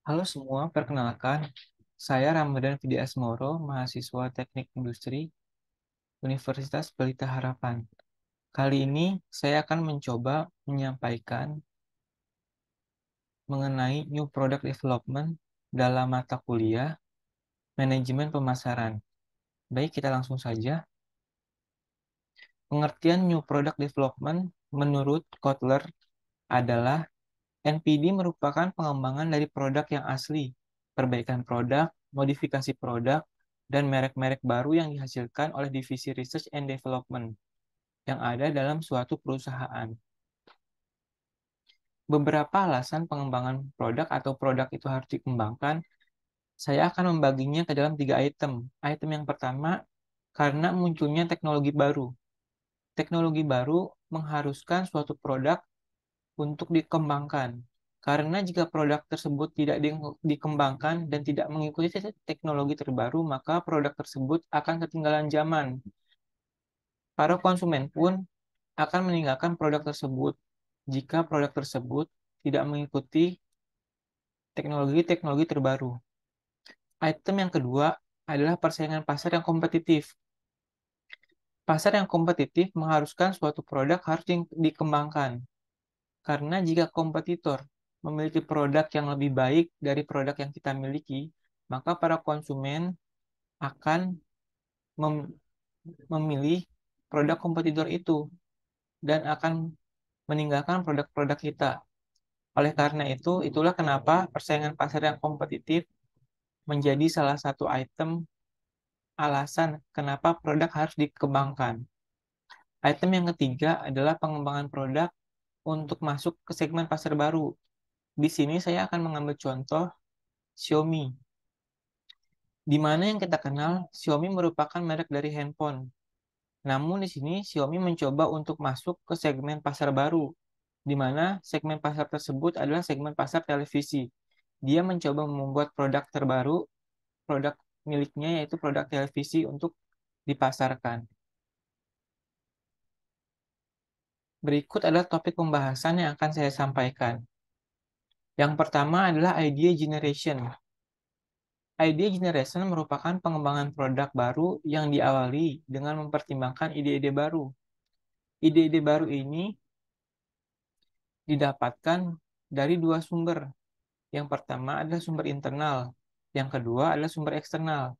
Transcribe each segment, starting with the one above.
Halo semua, perkenalkan, saya Ramadan Vidi Asmoro, mahasiswa Teknik Industri Universitas Pelita Harapan. Kali ini saya akan mencoba menyampaikan mengenai New Product Development dalam mata kuliah Manajemen Pemasaran. Baik, kita langsung saja. Pengertian New Product Development menurut Kotler adalah NPD merupakan pengembangan dari produk yang asli, perbaikan produk, modifikasi produk, dan merek-merek baru yang dihasilkan oleh divisi Research and Development yang ada dalam suatu perusahaan. Beberapa alasan pengembangan produk atau produk itu harus dikembangkan, saya akan membaginya ke dalam 3 item. Item yang pertama, karena munculnya teknologi baru. Teknologi baru mengharuskan suatu produk untuk dikembangkan. Karena jika produk tersebut tidak dikembangkan dan tidak mengikuti teknologi terbaru, maka produk tersebut akan ketinggalan zaman. Para konsumen pun akan meninggalkan produk tersebut jika produk tersebut tidak mengikuti teknologi-teknologi terbaru. Item yang kedua adalah persaingan pasar yang kompetitif. Pasar yang kompetitif mengharuskan suatu produk harus dikembangkan. Karena jika kompetitor memiliki produk yang lebih baik dari produk yang kita miliki, maka para konsumen akan mem- memilih produk kompetitor itu dan akan meninggalkan produk-produk kita. Oleh karena itu, itulah kenapa persaingan pasar yang kompetitif menjadi salah satu item alasan kenapa produk harus dikembangkan. Item yang ketiga adalah pengembangan produk untuk masuk ke segmen pasar baru. Di sini saya akan mengambil contoh Xiaomi. Di mana yang kita kenal, Xiaomi merupakan merek dari handphone. Namun di sini Xiaomi mencoba untuk masuk ke segmen pasar baru, di mana segmen pasar tersebut adalah segmen pasar televisi. Dia mencoba membuat produk terbaru, produk miliknya yaitu produk televisi untuk dipasarkan. Berikut adalah topik pembahasan yang akan saya sampaikan. Yang pertama adalah idea generation. Idea generation merupakan pengembangan produk baru yang diawali dengan mempertimbangkan ide-ide baru. Ide-ide baru ini didapatkan dari 2 sumber. Yang pertama adalah sumber internal, yang kedua adalah sumber eksternal.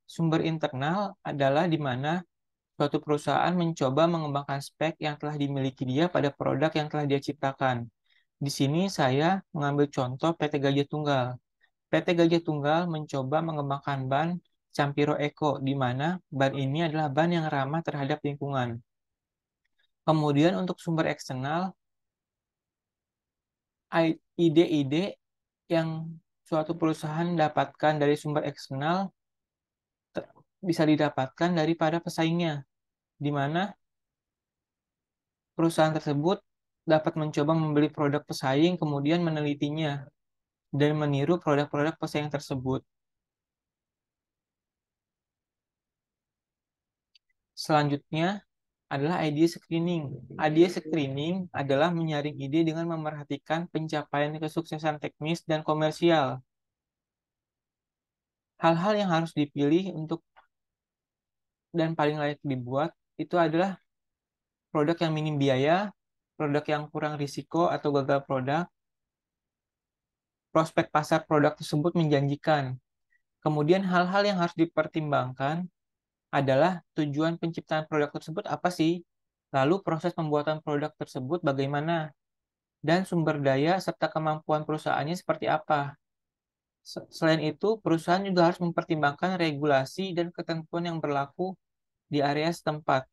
Sumber internal adalah di mana suatu perusahaan mencoba mengembangkan spek yang telah dimiliki dia pada produk yang telah dia ciptakan. Di sini saya mengambil contoh PT Gajah Tunggal. PT Gajah Tunggal mencoba mengembangkan ban Campiro Eco, di mana ban ini adalah ban yang ramah terhadap lingkungan. Kemudian untuk sumber eksternal, ide-ide yang suatu perusahaan dapatkan dari sumber eksternal bisa didapatkan daripada pesaingnya, di mana perusahaan tersebut dapat mencoba membeli produk pesaing, kemudian menelitinya dan meniru produk-produk pesaing tersebut. Selanjutnya adalah idea screening. Idea screening adalah menyaring ide dengan memerhatikan pencapaian kesuksesan teknis dan komersial. Hal-hal yang harus dipilih untuk dan paling layak dibuat itu adalah produk yang minim biaya, produk yang kurang risiko atau gagal produk, prospek pasar produk tersebut menjanjikan. Kemudian hal-hal yang harus dipertimbangkan adalah tujuan penciptaan produk tersebut apa sih? Lalu proses pembuatan produk tersebut bagaimana? Dan sumber daya serta kemampuan perusahaannya seperti apa? Selain itu, perusahaan juga harus mempertimbangkan regulasi dan ketentuan yang berlaku di area setempat.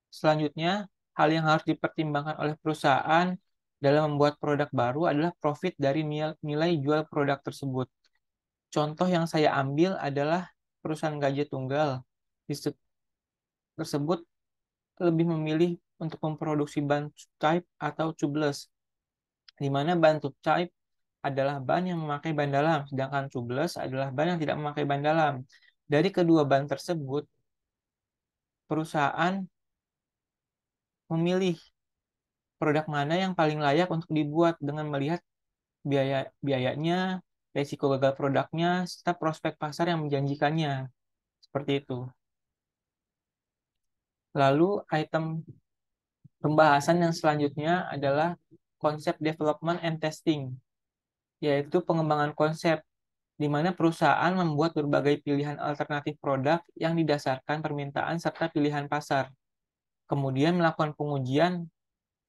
Selanjutnya, hal yang harus dipertimbangkan oleh perusahaan dalam membuat produk baru adalah profit dari nilai jual produk tersebut. Contoh yang saya ambil adalah perusahaan Gajah Tunggal. Tersebut lebih memilih untuk memproduksi ban type atau tubeless, di mana ban type adalah ban yang memakai ban dalam, sedangkan tubeless adalah ban yang tidak memakai ban dalam. Dari kedua ban tersebut, perusahaan memilih produk mana yang paling layak untuk dibuat dengan melihat biayanya, resiko gagal produknya, serta prospek pasar yang menjanjikannya. Seperti itu. Lalu item pembahasan yang selanjutnya adalah konsep development and testing, yaitu pengembangan konsep, di mana perusahaan membuat berbagai pilihan alternatif produk yang didasarkan permintaan serta pilihan pasar. Kemudian melakukan pengujian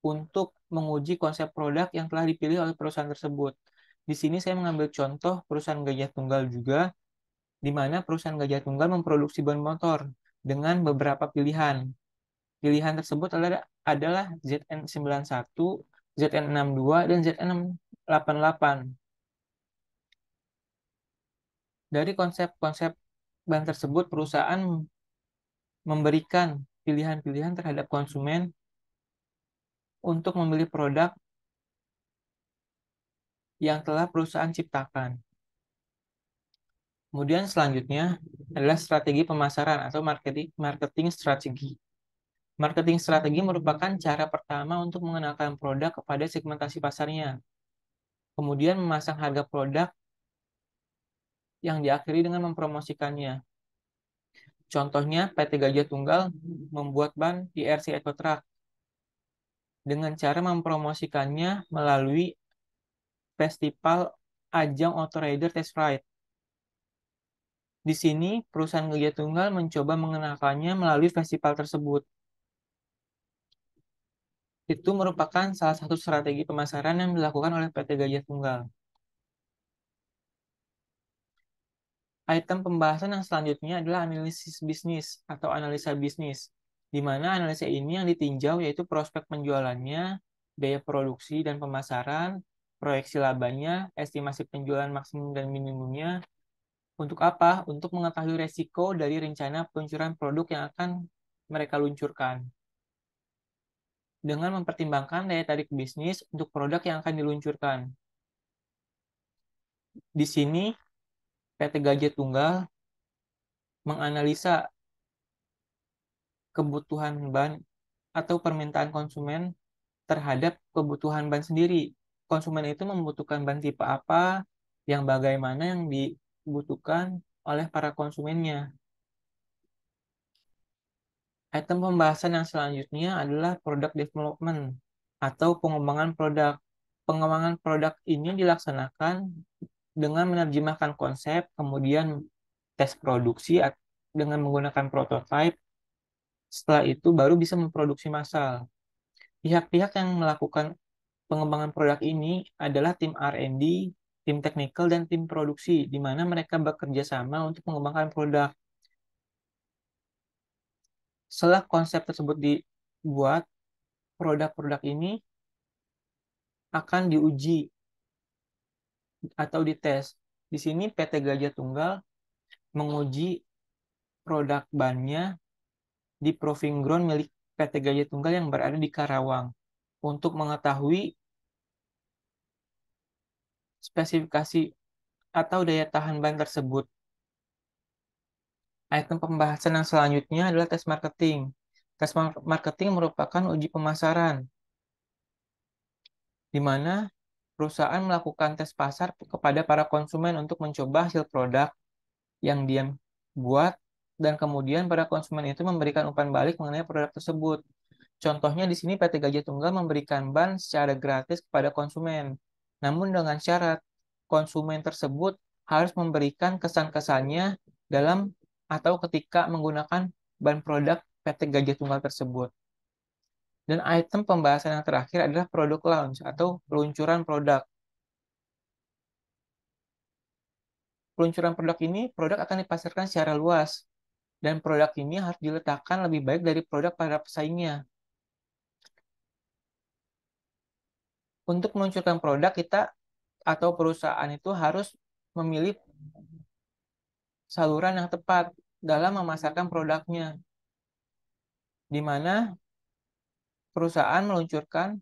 untuk menguji konsep produk yang telah dipilih oleh perusahaan tersebut. Di sini saya mengambil contoh perusahaan Gajah Tunggal juga, di mana perusahaan Gajah Tunggal memproduksi ban motor dengan beberapa pilihan. Pilihan tersebut adalah ZN91, ZN62, dan ZN688. Dari konsep-konsep ban tersebut, perusahaan memberikan pilihan-pilihan terhadap konsumen untuk memilih produk yang telah perusahaan ciptakan. Kemudian selanjutnya adalah strategi pemasaran atau marketing strategi. Marketing strategi merupakan cara pertama untuk mengenalkan produk kepada segmentasi pasarnya. Kemudian memasang harga produk yang diakhiri dengan mempromosikannya. Contohnya, PT Gajah Tunggal membuat ban IRC EcoTruck dengan cara mempromosikannya melalui festival ajang Autorider Test Ride. Di sini, perusahaan Gajah Tunggal mencoba mengenalkannya melalui festival tersebut. Itu merupakan salah satu strategi pemasaran yang dilakukan oleh PT Gajah Tunggal. Item pembahasan yang selanjutnya adalah analisis bisnis atau analisa bisnis, di mana analisa ini yang ditinjau yaitu prospek penjualannya, biaya produksi dan pemasaran, proyeksi labanya, estimasi penjualan maksimum dan minimumnya. Untuk apa? Untuk mengetahui resiko dari rencana peluncuran produk yang akan mereka luncurkan. Dengan mempertimbangkan daya tarik bisnis untuk produk yang akan diluncurkan. Di sini, PT Gajah Tunggal menganalisa kebutuhan ban atau permintaan konsumen terhadap kebutuhan ban sendiri. Konsumen itu membutuhkan ban tipe apa, yang bagaimana yang dibutuhkan oleh para konsumennya. Item pembahasan yang selanjutnya adalah product development atau pengembangan produk. Pengembangan produk ini dilaksanakan dengan menerjemahkan konsep, kemudian tes produksi dengan menggunakan prototype. Setelah itu baru bisa memproduksi massal. Pihak-pihak yang melakukan pengembangan produk ini adalah tim R&D, tim technical, dan tim produksi, di mana mereka bekerja sama untuk mengembangkan produk. Setelah konsep tersebut dibuat, produk-produk ini akan diuji atau dites. Di sini PT Gajah Tunggal menguji produk bannya di proving ground milik PT Gajah Tunggal yang berada di Karawang untuk mengetahui spesifikasi atau daya tahan ban tersebut. Item pembahasan yang selanjutnya adalah tes marketing. Tes marketing merupakan uji pemasaran, di mana perusahaan melakukan tes pasar kepada para konsumen untuk mencoba hasil produk yang dia buat, dan kemudian para konsumen itu memberikan umpan balik mengenai produk tersebut. Contohnya di sini PT Gajah Tunggal memberikan ban secara gratis kepada konsumen. Namun dengan syarat konsumen tersebut harus memberikan kesan-kesannya dalam atau ketika menggunakan ban produk PT Gajah Tunggal tersebut. Dan item pembahasan yang terakhir adalah produk launch atau peluncuran produk. Peluncuran produk ini, produk akan dipasarkan secara luas, dan produk ini harus diletakkan lebih baik dari produk para pesaingnya. Untuk meluncurkan produk, kita atau perusahaan itu harus memilih saluran yang tepat dalam memasarkan produknya, di mana perusahaan meluncurkan,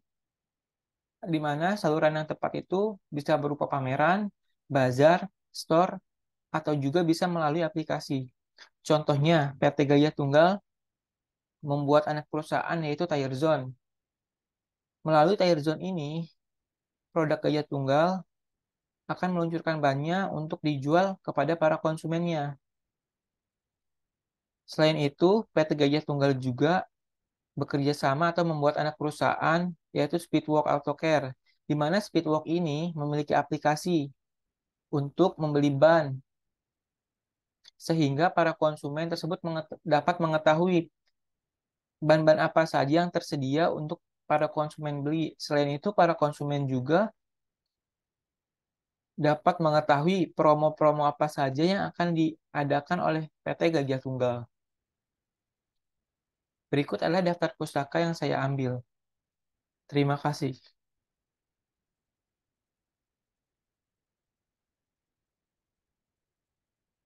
di mana saluran yang tepat itu bisa berupa pameran, bazar, store, atau juga bisa melalui aplikasi. Contohnya, PT Gajah Tunggal membuat anak perusahaan yaitu Tire Zone. Melalui Tire Zone ini, produk Gajah Tunggal akan meluncurkan bannya untuk dijual kepada para konsumennya. Selain itu, PT Gajah Tunggal juga bekerja sama atau membuat anak perusahaan, yaitu Speedwalk Autocare, di mana Speedwalk ini memiliki aplikasi untuk membeli ban, sehingga para konsumen tersebut dapat mengetahui ban-ban apa saja yang tersedia untuk para konsumen beli. Selain itu, para konsumen juga dapat mengetahui promo-promo apa saja yang akan diadakan oleh PT Gajah Tunggal. Berikut adalah daftar pustaka yang saya ambil. Terima kasih.